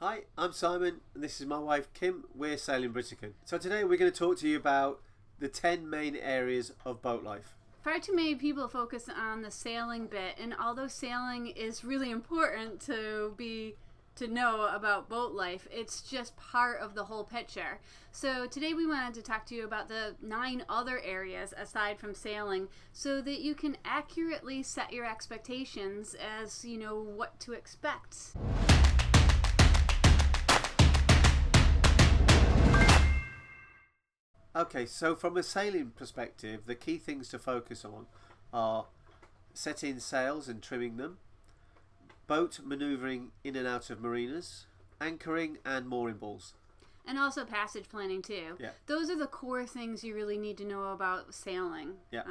Hi, I'm Simon, and this is my wife Kim. We're sailing Britican. So today we're going to talk to you about the 10 main areas of boat life. Far too many people focus on the sailing bit, and although sailing is really important to know about boat life, it's just part of the whole picture. So today we wanted to talk to you about the 9 other areas aside from sailing so that you can accurately set your expectations as you know what to expect. Okay, so from a sailing perspective, the key things to focus on are setting sails and trimming them, boat manoeuvring in and out of marinas, anchoring and mooring balls. And also passage planning too. Yeah. Those are the core things you really need to know about sailing. Yeah.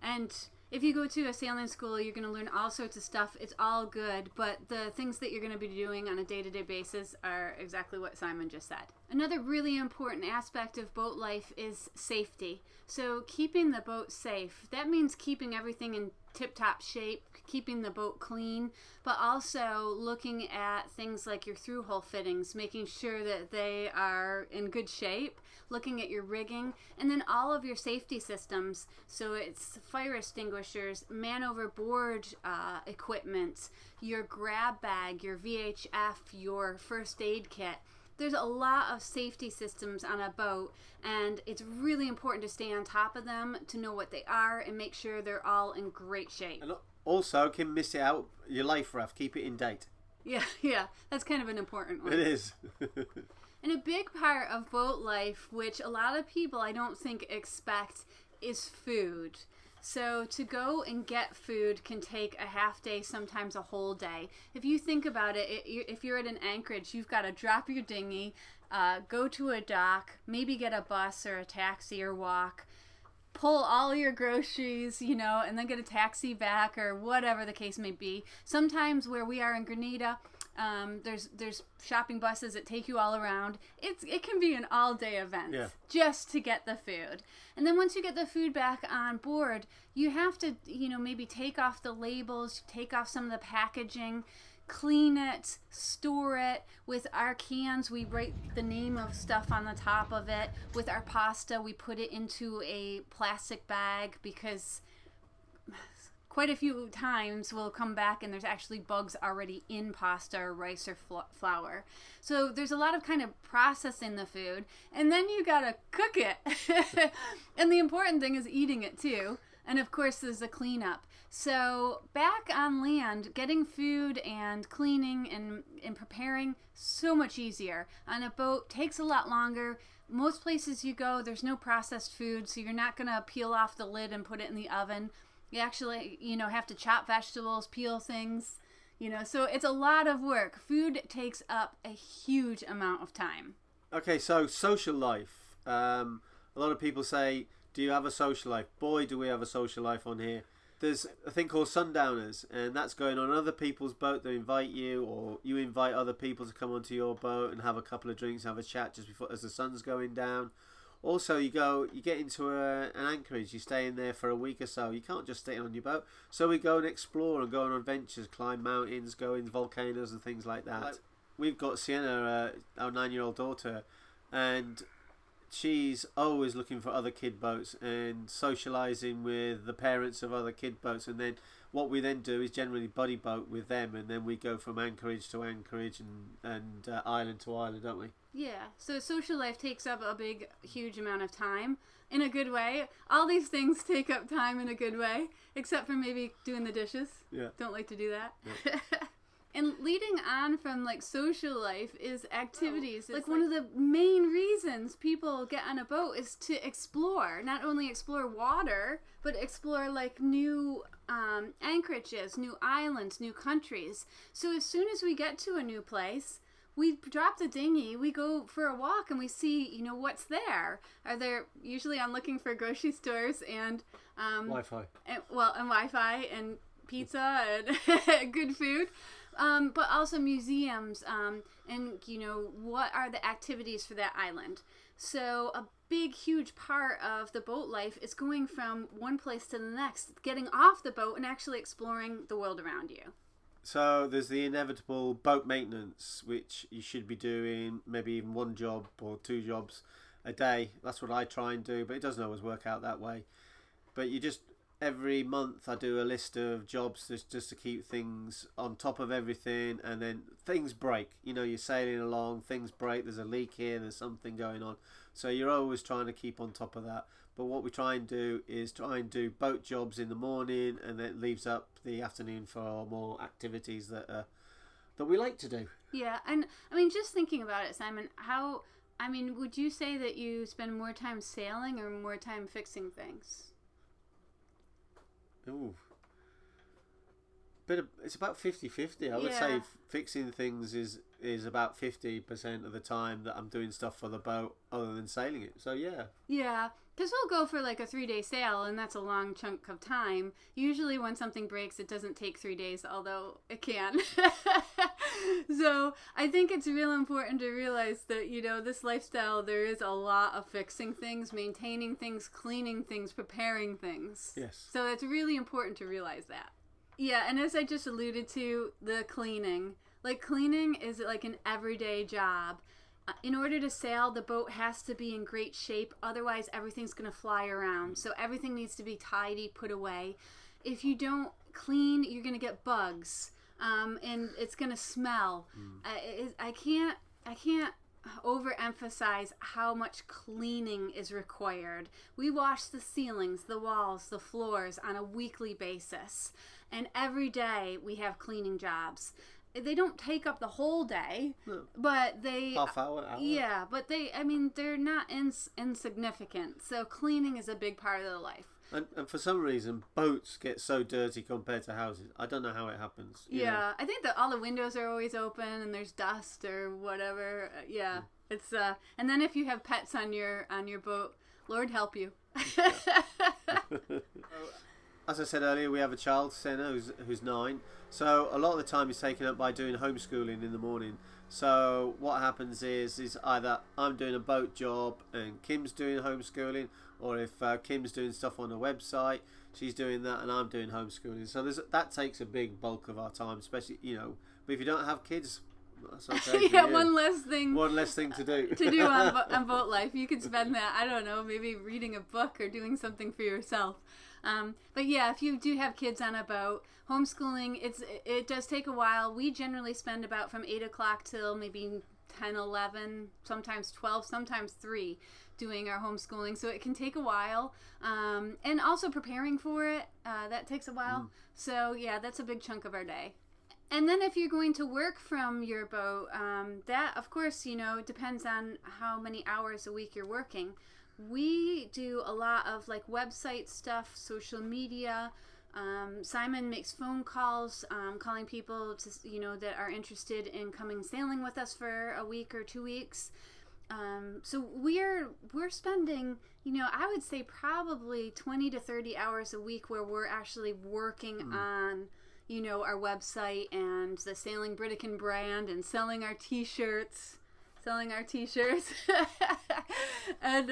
And if you go to a sailing school, you're going to learn all sorts of stuff. It's all good, but the things that you're going to be doing on a day-to-day basis are exactly what Simon just said. Another really important aspect of boat life is safety. So keeping the boat safe, that means keeping everything in tip-top shape, keeping the boat clean, but also looking at things like your through-hole fittings, making sure that they are in good shape, looking at your rigging, and then all of your safety systems. So it's fire extinguishers, man overboard equipment, your grab bag, your VHF, your first aid kit. There's a lot of safety systems on a boat, and it's really important to stay on top of them, to know what they are, and make sure they're all in great shape. And also, Kim, miss it out, your life raft, keep it in date. Yeah, that's kind of an important one. It is. And a big part of boat life, which a lot of people I don't think expect, is food. So to go and get food can take a half day, sometimes a whole day. If you think about it, if you're at an anchorage, you've got to drop your dinghy, go to a dock, maybe get a bus or a taxi or walk, pull all your groceries, and then get a taxi back or whatever the case may be. Sometimes where we are in Grenada, there's shopping buses that take you all around. It can be an all-day event just to get the food. And then once you get the food back on board, you have to, maybe take off the labels, take off some of the packaging, clean it, store it. With our cans, we write the name of stuff on the top of it. With our pasta, we put it into a plastic bag because quite a few times we'll come back and there's actually bugs already in pasta or rice or flour. So there's a lot of kind of processing the food, and then you gotta cook it. And the important thing is eating it too. And of course there's the cleanup. So back on land, getting food and cleaning and preparing, so much easier. On a boat, takes a lot longer. Most places you go, there's no processed food, so you're not gonna peel off the lid and put it in the oven. You actually, have to chop vegetables, peel things, so it's a lot of work. Food takes up a huge amount of time. Okay, so social life. A lot of people say, do you have a social life? Boy, do we have a social life on here. There's a thing called sundowners, and that's going on other people's boat. They invite you, or you invite other people to come onto your boat and have a couple of drinks, have a chat just before as the sun's going down. Also, you get into an anchorage, you stay in there for a week or so. You can't just stay on your boat. So we go and explore and go on adventures, climb mountains, go in volcanoes and things like that. We've got Sienna, our 9-year-old daughter, and she's always looking for other kid boats and socialising with the parents of other kid boats. And then what we then do is generally buddy boat with them, and then we go from anchorage to anchorage and island to island, don't we? Yeah, so social life takes up a huge amount of time in a good way. All these things take up time in a good way, except for maybe doing the dishes. Yeah. Don't like to do that. Yeah. And leading on from social life is activities. One of the main reasons people get on a boat is to explore. Not only explore water, but explore new anchorages, new islands, new countries. So as soon as we get to a new place, we drop the dinghy, we go for a walk, and we see, what's there. Usually I'm looking for grocery stores and Wi-Fi. And Wi-Fi and pizza and good food. But also museums, and what are the activities for that island. So a huge part of the boat life is going from one place to the next, getting off the boat and actually exploring the world around you. So there's the inevitable boat maintenance, which you should be doing maybe even one job or two jobs a day. That's what I try and do, but it doesn't always work out that way. But you just, every month I do a list of jobs just to keep things on top of everything, and then things break. You know, you're sailing along, things break, there's a leak here, there's something going on. So you're always trying to keep on top of that. But what we try and do is try and do boat jobs in the morning, and then it leaves up the afternoon for more activities that we like to do. Yeah, and I mean, just thinking about it, Simon, would you say that you spend more time sailing or more time fixing things? Ooh. It's about 50-50. I would say fixing things is about 50% of the time that I'm doing stuff for the boat other than sailing it. So yeah. Yeah, because we'll go for like a 3-day sail, and that's a long chunk of time. Usually when something breaks, it doesn't take 3 days, although it can. So I think it's real important to realize that, you know, this lifestyle, there is a lot of fixing things, maintaining things, cleaning things, preparing things. Yes. So it's really important to realize that. Yeah, and as I just alluded to, the cleaning. Like, cleaning is like an everyday job. In order to sail, the boat has to be in great shape. Otherwise, everything's going to fly around. So everything needs to be tidy, put away. If you don't clean, you're going to get bugs. And it's going to smell. I can't overemphasize how much cleaning is required. We wash the ceilings, the walls, the floors on a weekly basis. And every day we have cleaning jobs. They don't take up the whole day, but they... Half hour. Yeah, but they're not insignificant. So cleaning is a big part of their life. And for some reason, boats get so dirty compared to houses. I don't know how it happens. Yeah, I think that all the windows are always open and there's dust or whatever. Yeah, it's and then if you have pets on your boat, Lord help you. As I said earlier, we have a child, Senna, who's 9. So a lot of the time is taken up by doing homeschooling in the morning. So what happens is either I'm doing a boat job and Kim's doing homeschooling, or if Kim's doing stuff on a website, she's doing that and I'm doing homeschooling. So that takes a big bulk of our time, especially, you know. But if you don't have kids, that's okay. Yeah, one less thing to do. on boat life. You could spend that, I don't know, maybe reading a book or doing something for yourself. But yeah, if you do have kids on a boat, homeschooling, it does take a while. We generally spend about from 8 o'clock till maybe 10, 11, sometimes 12, sometimes 3 doing our homeschooling. So it can take a while. And also preparing for it, that takes a while. So yeah, that's a big chunk of our day. And then if you're going to work from your boat, that, of course, you know, depends on how many hours a week you're working. We do a lot of like website stuff, social media. Simon makes phone calls, calling people to, you know, that are interested in coming sailing with us for a week or 2 weeks. So we're spending, you know, I would say probably 20 to 30 hours a week where we're actually working on, you know, our website and the Sailing Britican brand and selling our t-shirts. And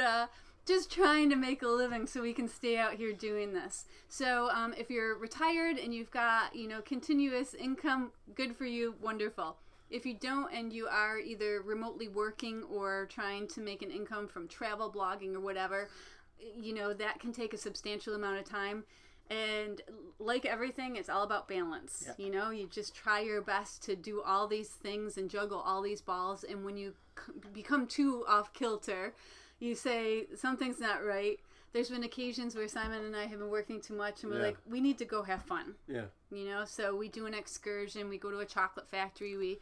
just trying to make a living so we can stay out here doing this. So if you're retired and you've got, you know, continuous income, good for you, wonderful. If you don't and you are either remotely working or trying to make an income from travel blogging or whatever, you know, that can take a substantial amount of time. And like everything, it's all about balance. Yeah. You know, you just try your best to do all these things and juggle all these balls. And when you become too off kilter, you say something's not right. There's been occasions where Simon and I have been working too much and we're like, we need to go have fun. Yeah. You know, so we do an excursion, we go to a chocolate factory, we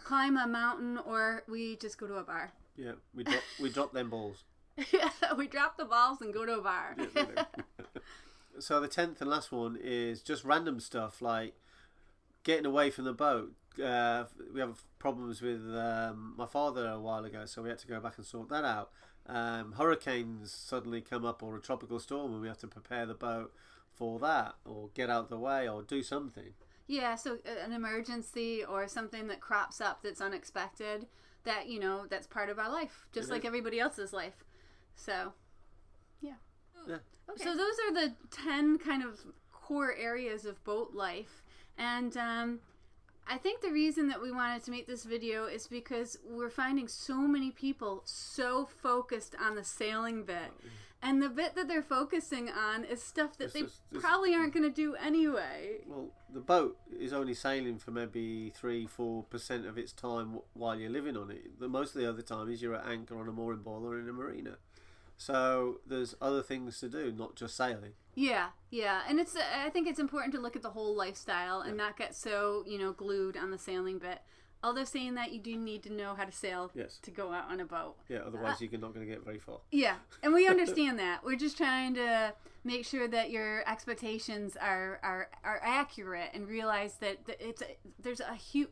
climb a mountain, or we just go to a bar. Yeah, we drop them balls. Yeah, we drop the balls and go to a bar. Yeah, So the 10th and last one is just random stuff like getting away from the boat. We have problems with my father a while ago, so we had to go back and sort that out. Hurricanes suddenly come up, or a tropical storm, and we have to prepare the boat for that, or get out of the way, or do something. Yeah, so an emergency or something that crops up that's unexpected, that, you know, that's part of our life, just like everybody else's life. So, yeah. Yeah. Okay. So those are the 10 kind of core areas of boat life. And I think the reason that we wanted to make this video is because we're finding so many people so focused on the sailing bit. And the bit that they're focusing on is stuff that they probably aren't going to do anyway. Well, the boat is only sailing for maybe 3-4% of its time while you're living on it. Most of the other time is you're at anchor on a mooring bowl or in a marina. So there's other things to do, not just sailing. Yeah, and I think it's important to look at the whole lifestyle and not get so, glued on the sailing bit. Although saying that, you do need to know how to sail to go out on a boat. Yeah, otherwise you're not going to get very far. Yeah, and we understand that. We're just trying to make sure that your expectations are accurate and realize that there's a huge...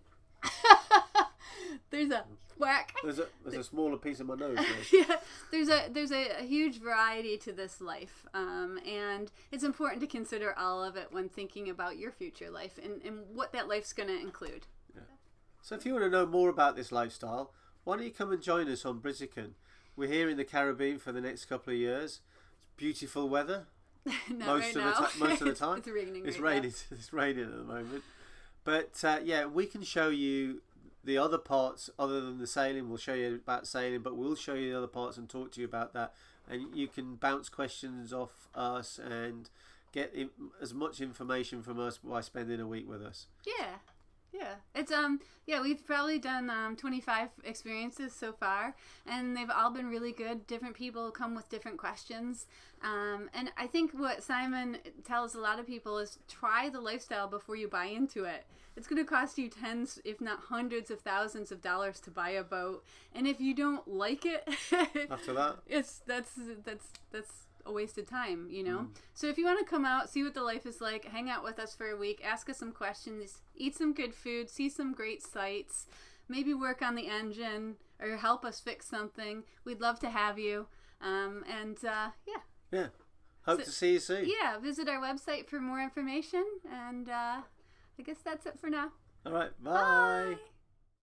There's a whack. There's a smaller piece of my nose there. Yeah, there's a huge variety to this life, and it's important to consider all of it when thinking about your future life and what that life's going to include. Yeah. So if you want to know more about this lifestyle, why don't you come and join us on Britican? We're here in the Caribbean for the next couple of years. It's beautiful weather. Most of the time. It's raining. It's raining. It's raining at the moment. But we can show you the other parts other than the sailing. We'll show you about sailing, but we'll show you the other parts and talk to you about that. And you can bounce questions off us and get as much information from us by spending a week with us. Yeah. It's we've probably done 25 experiences so far, and they've all been really good. Different people come with different questions, and I think what Simon tells a lot of people is try the lifestyle before you buy into it. It's going to cost you tens, if not hundreds of thousands of dollars to buy a boat, and if you don't like it, after that, that's a waste of time, So if you want to come out, see what the life is like, hang out with us for a week, ask us some questions, eat some good food, see some great sights, maybe work on the engine or help us fix something, we'd love to have you. Hope to see you soon. Yeah, visit our website for more information, and I guess that's it for now. All right, bye.